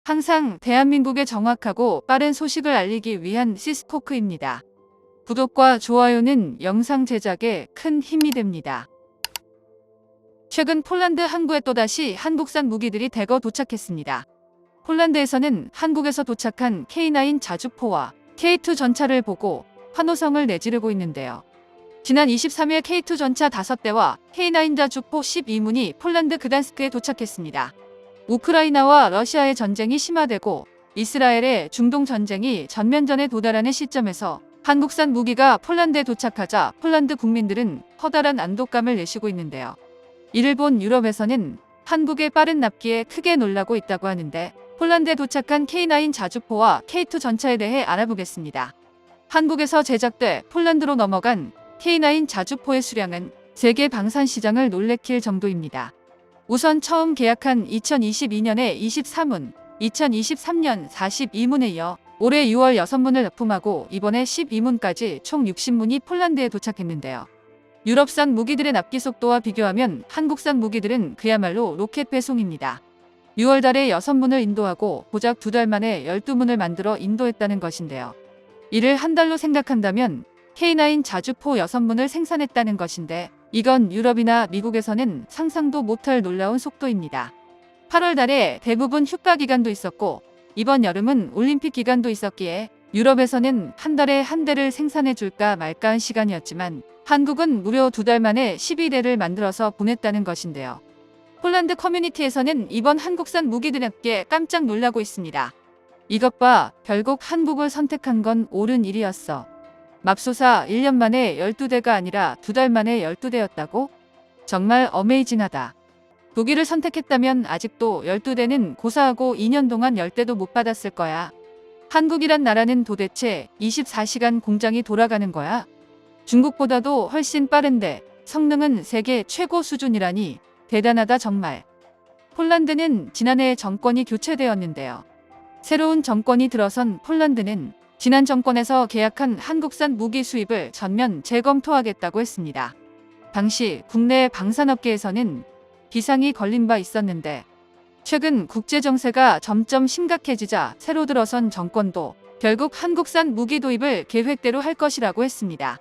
항상 대한민국의 정확하고 빠른 소식을 알리기 위한 시스코크입니다. 구독과 좋아요는 영상 제작에 큰 힘이 됩니다. 최근 폴란드 항구에 또다시 한국산 무기들이 대거 도착했습니다. 폴란드에서는 한국에서 도착한 K9 자주포와 K2 전차를 보고 환호성을 내지르고 있는데요. 지난 23일 K2 전차 5대와 K9 자주포 12문이 폴란드 그단스크에 도착했습니다. 우크라이나와 러시아의 전쟁이 심화되고 이스라엘의 중동 전쟁이 전면전에 도달하는 시점에서 한국산 무기가 폴란드에 도착하자 폴란드 국민들은 커다란 안도감을 내쉬고 있는데요. 이를 본 유럽에서는 한국의 빠른 납기에 크게 놀라고 있다고 하는데 폴란드에 도착한 K9 자주포와 K2 전차에 대해 알아보겠습니다. 한국에서 제작돼 폴란드로 넘어간 K9 자주포의 수량은 세계 방산 시장을 놀래킬 정도입니다. 우선 처음 계약한 2022년에 23문, 2023년 42문에 이어 올해 6월 6문을 납품하고 이번에 12문까지 총 60문이 폴란드에 도착했는데요. 유럽산 무기들의 납기 속도와 비교하면 한국산 무기들은 그야말로 로켓 배송입니다. 6월 달에 6문을 인도하고 고작 2달 만에 12문을 만들어 인도했다는 것인데요. 이를 한 달로 생각한다면 K9 자주포 6문을 생산했다는 것인데 이건 유럽이나 미국에서는 상상도 못할 놀라운 속도입니다. 8월 달에 대부분 휴가 기간도 있었고 이번 여름은 올림픽 기간도 있었기에 유럽에서는 한 달에 한 대를 생산해 줄까 말까한 시간이었지만 한국은 무려 2달 만에 12대를 만들어서 보냈다는 것인데요. 폴란드 커뮤니티에서는 이번 한국산 무기들에게 깜짝 놀라고 있습니다. 이것 봐, 결국 한국을 선택한 건 옳은 일이었어. 맙소사 1년 만에 12대가 아니라 2달 만에 12대였다고? 정말 어메이징하다. 독일을 선택했다면 아직도 12대는 고사하고 2년 동안 10대도 못 받았을 거야. 한국이란 나라는 도대체 24시간 공장이 돌아가는 거야? 중국보다도 훨씬 빠른데 성능은 세계 최고 수준이라니 대단하다 정말. 폴란드는 지난해 정권이 교체되었는데요. 새로운 정권이 들어선 폴란드는 지난 정권에서 계약한 한국산 무기 수입을 전면 재검토하겠다고 했습니다. 당시 국내 방산업계에서는 비상이 걸린 바 있었는데 최근 국제 정세가 점점 심각해지자 새로 들어선 정권도 결국 한국산 무기 도입을 계획대로 할 것이라고 했습니다.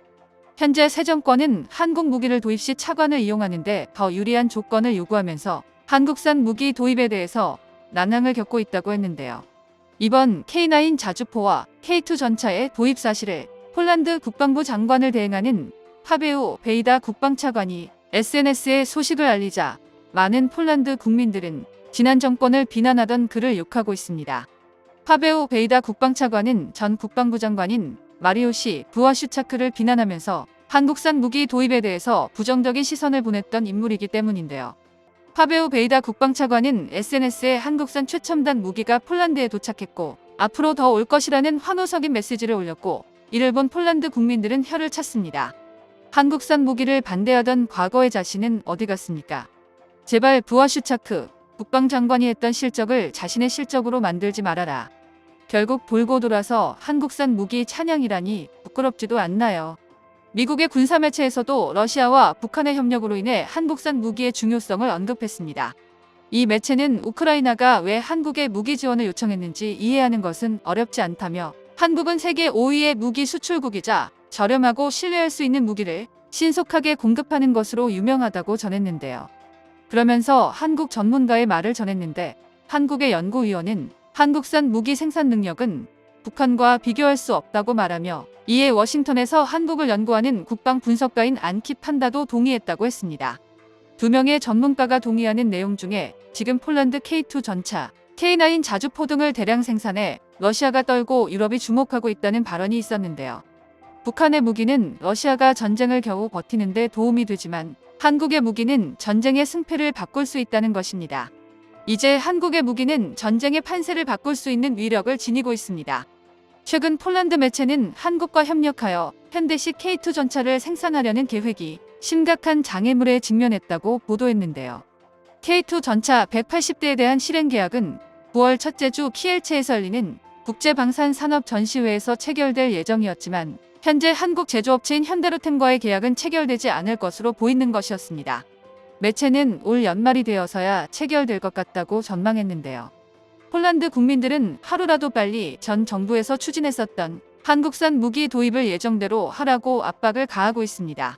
현재 새 정권은 한국 무기를 도입 시 차관을 이용하는데 더 유리한 조건을 요구하면서 한국산 무기 도입에 대해서 난항을 겪고 있다고 했는데요. 이번 K9 자주포와 K2 전차의 도입 사실을 폴란드 국방부 장관을 대행하는 파베오 베이다 국방차관이 SNS에 소식을 알리자 많은 폴란드 국민들은 지난 정권을 비난하던 그를 욕하고 있습니다. 파베오 베이다 국방차관은 전 국방부 장관인 마리오시 부아슈차크를 비난하면서 한국산 무기 도입에 대해서 부정적인 시선을 보냈던 인물이기 때문인데요. 파베오 베이다 국방차관은 SNS에 한국산 최첨단 무기가 폴란드에 도착했고 앞으로 더 올 것이라는 환호적인 메시지를 올렸고 이를 본 폴란드 국민들은 혀를 찼습니다. 한국산 무기를 반대하던 과거의 자신은 어디 갔습니까? 제발 부아슈차크 국방장관이 했던 실적을 자신의 실적으로 만들지 말아라. 결국 돌고 돌아서 한국산 무기 찬양이라니 부끄럽지도 않나요? 미국의 군사매체에서도 러시아와 북한의 협력으로 인해 한국산 무기의 중요성을 언급했습니다. 이 매체는 우크라이나가 왜 한국에 무기 지원을 요청했는지 이해하는 것은 어렵지 않다며 한국은 세계 5위의 무기 수출국이자 저렴하고 신뢰할 수 있는 무기를 신속하게 공급하는 것으로 유명하다고 전했는데요. 그러면서 한국 전문가의 말을 전했는데 한국의 연구위원은 한국산 무기 생산 능력은 북한과 비교할 수 없다고 말하며 이에 워싱턴에서 한국을 연구하는 국방 분석가인 안키 판다도 동의했다고 했습니다. 두 명의 전문가가 동의하는 내용 중에 지금 폴란드 K2 전차, K9 자주포 등을 대량 생산해 러시아가 떨고 유럽이 주목하고 있다는 발언이 있었는데요. 북한의 무기는 러시아가 전쟁을 겨우 버티는 데 도움이 되지만 한국의 무기는 전쟁의 승패를 바꿀 수 있다는 것입니다. 이제 한국의 무기는 전쟁의 판세를 바꿀 수 있는 위력을 지니고 있습니다. 최근 폴란드 매체는 한국과 협력하여 현대식 K2 전차를 생산하려는 계획이 심각한 장애물에 직면했다고 보도했는데요. K2 전차 180대에 대한 실행 계약은 9월 첫째 주 키엘체에서 열리는 국제방산산업전시회에서 체결될 예정이었지만 현재 한국 제조업체인 현대로템과의 계약은 체결되지 않을 것으로 보이는 것이었습니다. 매체는 올 연말이 되어서야 체결될 것 같다고 전망했는데요. 폴란드 국민들은 하루라도 빨리 전 정부에서 추진했었던 한국산 무기 도입을 예정대로 하라고 압박을 가하고 있습니다.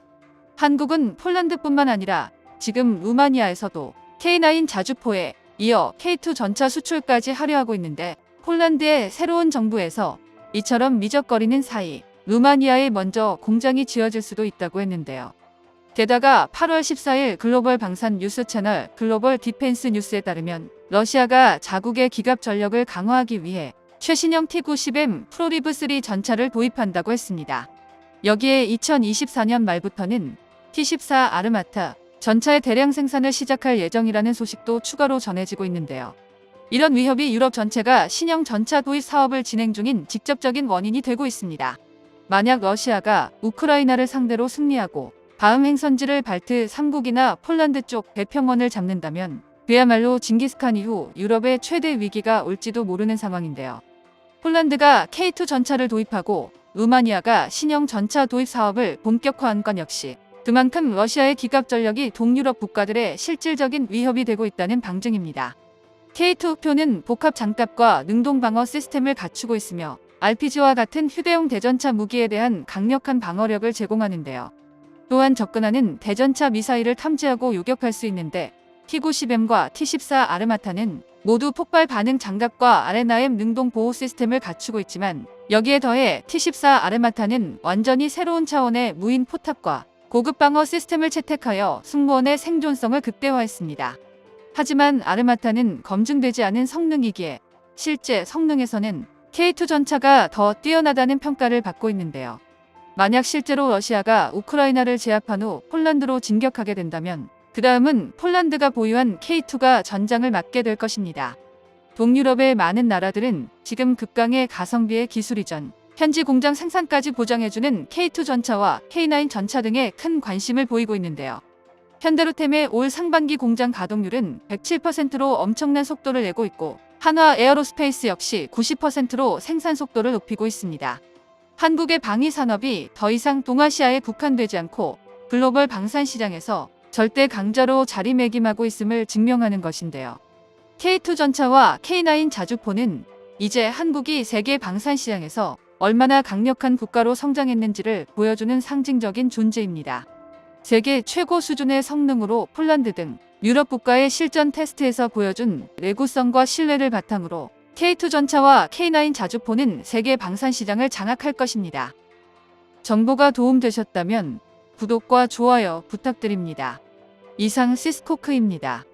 한국은 폴란드뿐만 아니라 지금 루마니아에서도 K9 자주포에 이어 K2 전차 수출까지 하려 하고 있는데, 폴란드의 새로운 정부에서 이처럼 미적거리는 사이 루마니아에 먼저 공장이 지어질 수도 있다고 했는데요. 게다가 8월 14일 글로벌 방산 뉴스 채널 글로벌 디펜스 뉴스에 따르면 러시아가 자국의 기갑 전력을 강화하기 위해 최신형 T-90M 프로리브 3 전차를 도입한다고 했습니다. 여기에 2024년 말부터는 T-14 아르마타 전차의 대량 생산을 시작할 예정이라는 소식도 추가로 전해지고 있는데요. 이런 위협이 유럽 전체가 신형 전차 도입 사업을 진행 중인 직접적인 원인이 되고 있습니다. 만약 러시아가 우크라이나를 상대로 승리하고 다음 행선지를 발트 3국이나 폴란드 쪽 배평원을 잡는다면 그야말로 징기스칸 이후 유럽의 최대 위기가 올지도 모르는 상황인데요. 폴란드가 K2 전차를 도입하고 루마니아가 신형 전차 도입 사업을 본격화한 건 역시 그만큼 러시아의 기갑 전력이 동유럽 국가들의 실질적인 위협이 되고 있다는 방증입니다. K2표는 복합 장갑과 능동 방어 시스템을 갖추고 있으며 RPG와 같은 휴대용 대전차 무기에 대한 강력한 방어력을 제공하는데요. 또한 접근하는 대전차 미사일을 탐지하고 요격할 수 있는데, T-90M과 T-14 아르마타는 모두 폭발 반응 장갑과 RNIM 능동 보호 시스템을 갖추고 있지만, 여기에 더해 T-14 아르마타는 완전히 새로운 차원의 무인 포탑과 고급 방어 시스템을 채택하여 승무원의 생존성을 극대화했습니다. 하지만 아르마타는 검증되지 않은 성능이기에 실제 성능에서는 K2 전차가 더 뛰어나다는 평가를 받고 있는데요. 만약 실제로 러시아가 우크라이나를 제압한 후 폴란드로 진격하게 된다면 그 다음은 폴란드가 보유한 K2가 전장을 맡게 될 것입니다. 동유럽의 많은 나라들은 지금 극강의 가성비의 기술 이전, 현지 공장 생산까지 보장해주는 K2 전차와 K9 전차 등에 큰 관심을 보이고 있는데요. 현대로템의 올 상반기 공장 가동률은 107%로 엄청난 속도를 내고 있고, 한화 에어로스페이스 역시 90%로 생산 속도를 높이고 있습니다. 한국의 방위 산업이 더 이상 동아시아에 국한되지 않고 글로벌 방산 시장에서 절대 강자로 자리매김하고 있음을 증명하는 것인데요. K2 전차와 K9 자주포는 이제 한국이 세계 방산 시장에서 얼마나 강력한 국가로 성장했는지를 보여주는 상징적인 존재입니다. 세계 최고 수준의 성능으로 폴란드 등 유럽 국가의 실전 테스트에서 보여준 내구성과 신뢰를 바탕으로 K2 전차와 K9 자주포는 세계 방산 시장을 장악할 것입니다. 정보가 도움되셨다면 구독과 좋아요 부탁드립니다. 이상 시스코크입니다.